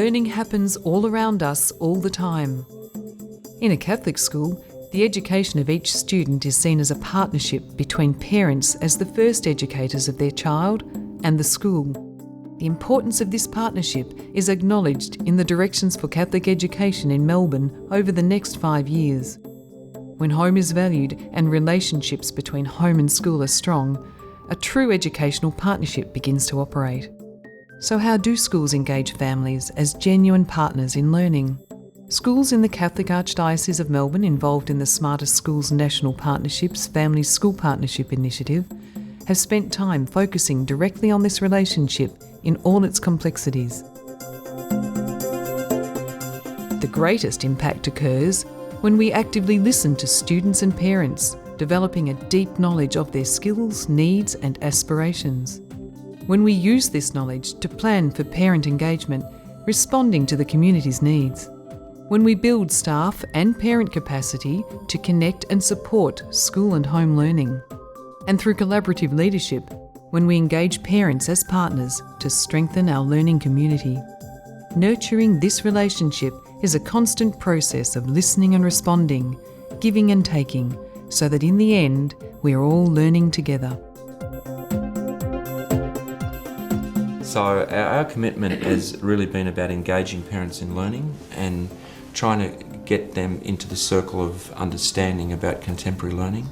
learning happens all around us all the time. In a Catholic school, the education of each student is seen as a partnership between parents as the first educators of their child and the school. The importance of this partnership is acknowledged in the directions for Catholic education in Melbourne over the next 5 years. When home is valued and relationships between home and school are strong, a true educational partnership begins to operate. So how do schools engage families as genuine partners in learning? Schools in the Catholic Archdiocese of Melbourne involved in the Smarter Schools National Partnerships Family School Partnership Initiative have spent time focusing directly on this relationship in all its complexities. The greatest impact occurs when we actively listen to students and parents, developing a deep knowledge of their skills, needs and aspirations. When we use this knowledge to plan for parent engagement, responding to the community's needs. When we build staff and parent capacity to connect and support school and home learning. And through collaborative leadership, when we engage parents as partners to strengthen our learning community. Nurturing this relationship is a constant process of listening and responding, giving and taking, so that in the end, we are all learning together. So our commitment has really been about engaging parents in learning and trying to get them into the circle of understanding about contemporary learning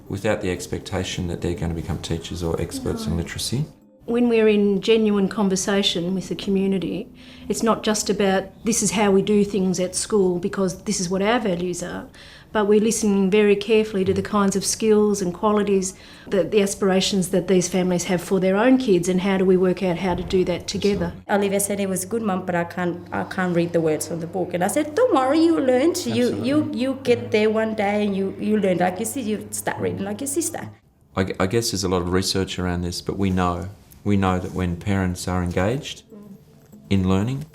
without the expectation that they're going to become teachers or experts in literacy. When we're in genuine conversation with the community, it's not just about this is how we do things at school because this is what our values are, but we're listening very carefully to the kinds of skills and qualities, the aspirations that these families have for their own kids, and how do we work out how to do that together. Olivia said, "It was good, Mum, but I can't read the words from the book." And I said, "Don't worry, you learn. You get there one day and you learn like your sister. You start reading like your sister." I guess there's a lot of research around this, but we know that when parents are engaged in learning,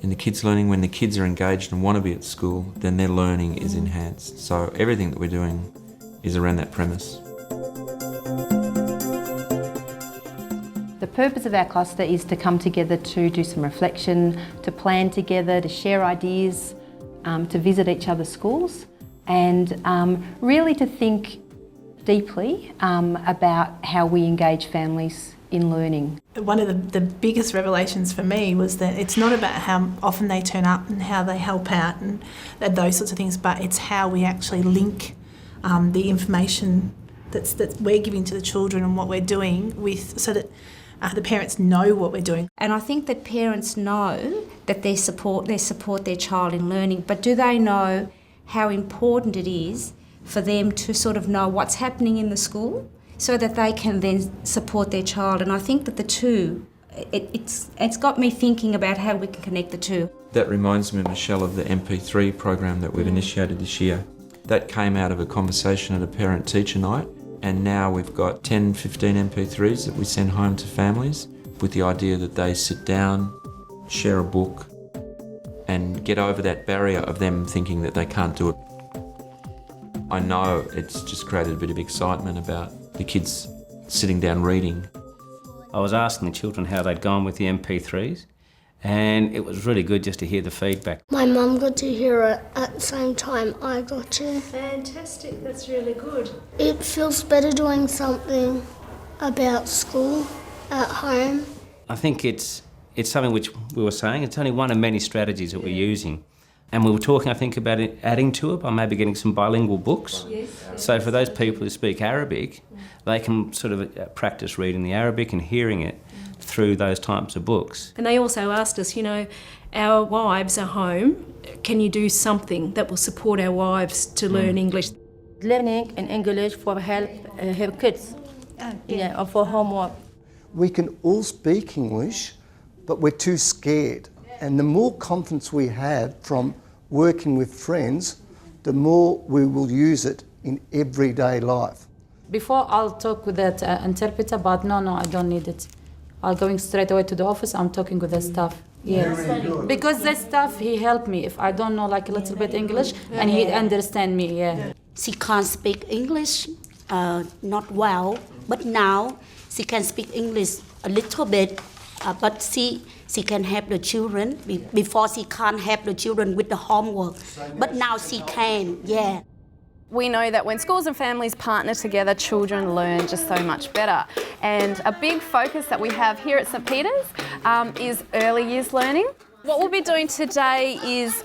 in the kids' learning, when the kids are engaged and want to be at school, then their learning is enhanced. So everything that we're doing is around that premise. The purpose of our cluster is to come together to do some reflection, to plan together, to share ideas, to visit each other's schools, and really to think deeply about how we engage families in learning. One of the biggest revelations for me was that it's not about how often they turn up and how they help out and those sorts of things, but it's how we actually link the information that we're giving to the children and what we're doing with, so that the parents know what we're doing. And I think that parents know that they support their child in learning, but do they know how important it is for them to sort of know what's happening in the school, so that they can then support their child? And I think that the two, it's got me thinking about how we can connect the two. That reminds me, Michelle, of the MP3 program that we've initiated this year. That came out of a conversation at a parent-teacher night, and now we've got 10, 15 MP3s that we send home to families with the idea that they sit down, share a book, and get over that barrier of them thinking that they can't do it. I know it's just created a bit of excitement about the kids sitting down reading. I was asking the children how they'd gone with the MP3s, and it was really good just to hear the feedback. My mum got to hear it at the same time I got to. Fantastic, that's really good. It feels better doing something about school at home. I think it's something which we were saying, it's only one of many strategies that we're using. And we were talking, I think, about it, adding to it by maybe getting some bilingual books. Yes. So for those people who speak Arabic, they can sort of practice reading the Arabic and hearing it through those types of books. And they also asked us, our wives are home, can you do something that will support our wives to learn English? Learning in English for help her kids, or for homework. We can all speak English, but we're too scared. And the more confidence we have from working with friends, the more we will use it in everyday life. Before I'll talk with that interpreter, but no, I don't need it. I'm going straight away to the office, I'm talking with the staff. Yes, because the staff, he helped me if I don't know like a little bit English, and he understand me, yeah. She can't speak English not well, but now she can speak English a little bit but she can help the children. Before she can't help the children with the homework, but now she can, yeah. We know that when schools and families partner together, children learn just so much better. And a big focus that we have here at St Peter's is early years learning. What we'll be doing today is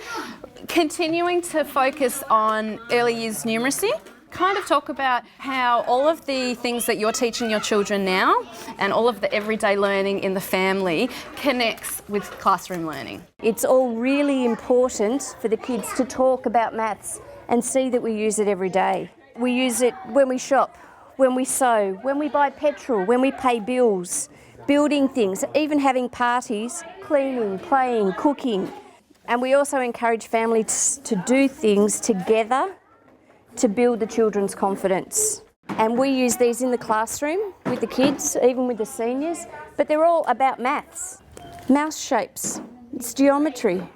continuing to focus on early years numeracy, kind of talk about how all of the things that you're teaching your children now and all of the everyday learning in the family connects with classroom learning. It's all really important for the kids to talk about maths and see that we use it every day. We use it when we shop, when we sew, when we buy petrol, when we pay bills, building things, even having parties, cleaning, playing, cooking. And we also encourage families to do things together to build the children's confidence. And we use these in the classroom with the kids, even with the seniors, but they're all about maths. Mouse shapes, it's geometry.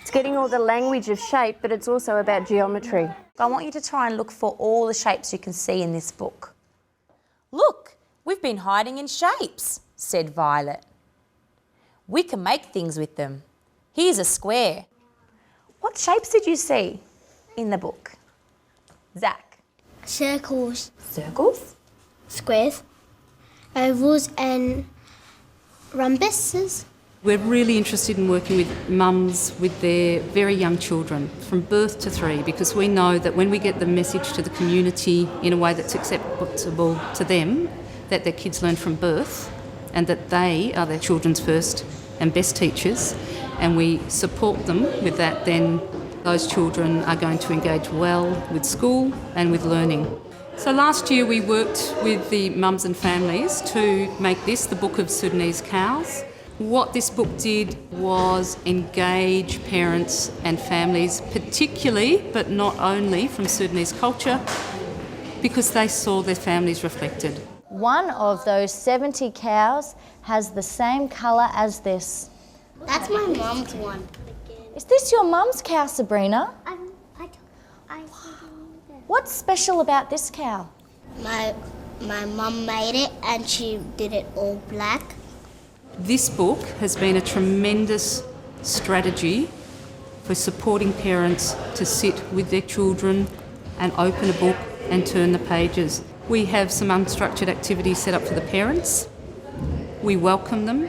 It's getting all the language of shape, but it's also about geometry. I want you to try and look for all the shapes you can see in this book. Look, we've been hiding in shapes, said Violet. We can make things with them. Here's a square. What shapes did you see in the book? Zach? Circles. Circles? Squares. Ovals and rhombuses. We're really interested in working with mums with their very young children from birth to 3, because we know that when we get the message to the community in a way that's acceptable to them, that their kids learn from birth and that they are their children's first and best teachers, and we support them with that, then those children are going to engage well with school and with learning. So last year we worked with the mums and families to make this the Book of Sudanese Cows. What this book did was engage parents and families, particularly, but not only, from Sudanese culture, because they saw their families reflected. One of those 70 cows has the same colour as this. That's my mum's one. Is this your mum's cow, Sabrina? What's special about this cow? My mum made it and she did it all black. This book has been a tremendous strategy for supporting parents to sit with their children and open a book and turn the pages. We have some unstructured activities set up for the parents. We welcome them.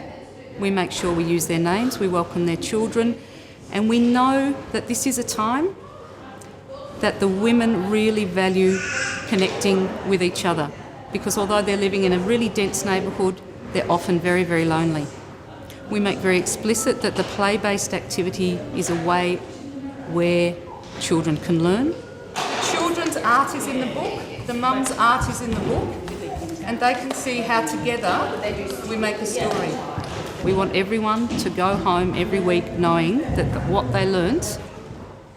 We make sure we use their names. We welcome their children. And we know that this is a time that the women really value connecting with each other, because although they're living in a really dense neighbourhood, they're often very, very lonely. We make very explicit that the play-based activity is a way where children can learn. Children's art is in the book, the mum's art is in the book, and they can see how together we make a story. We want everyone to go home every week knowing that what they learnt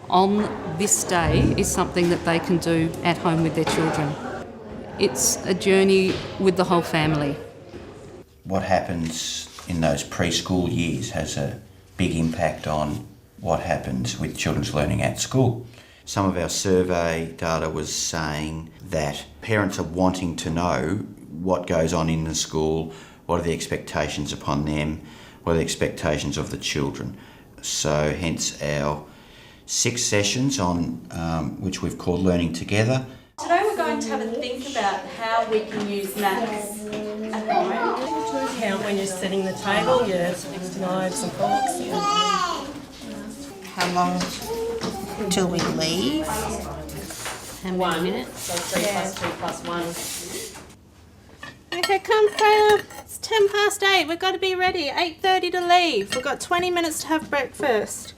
on this day is something that they can do at home with their children. It's a journey with the whole family. What happens in those preschool years has a big impact on what happens with children's learning at school. Some of our survey data was saying that parents are wanting to know what goes on in the school, what are the expectations upon them, what are the expectations of the children. So hence our 6 sessions on which we've called Learning Together. Today we're going to have a think about how we can use maths at home. Count when you're setting the table, your knives and forks. How long till we leave? How many minutes? So 3 plus 2 plus 1. Okay, come Freya. It's 8:10. We've got to be ready. 8:30 to leave. We've got 20 minutes to have breakfast.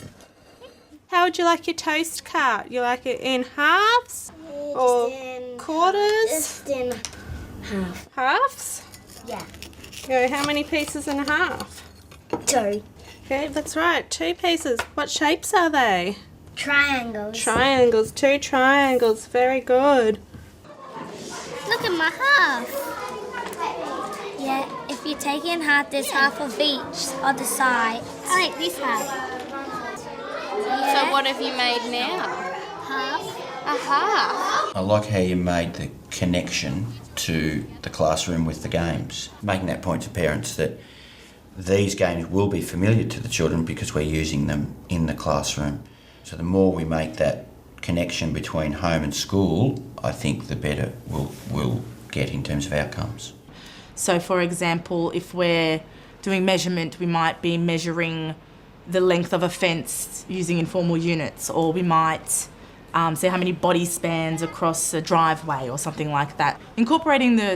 How would you like your toast cut? You like it in halves? Or quarters? Just in half. Halves? Yeah. Okay, how many pieces in half? 2. Okay, that's right. 2 pieces. What shapes are they? Triangles. Triangles. 2 triangles. Very good. Look at my half. Yeah, if you take it in half, there's half of each other side. I like this half. Yeah. So what have you made now? Half. A half. I like how you made the connection to the classroom with the games, making that point to parents that these games will be familiar to the children because we're using them in the classroom. So the more we make that connection between home and school, I think the better we'll get in terms of outcomes. So for example, if we're doing measurement, we might be measuring the length of a fence using informal units, or we might say how many body spans across a driveway or something like that. Incorporating the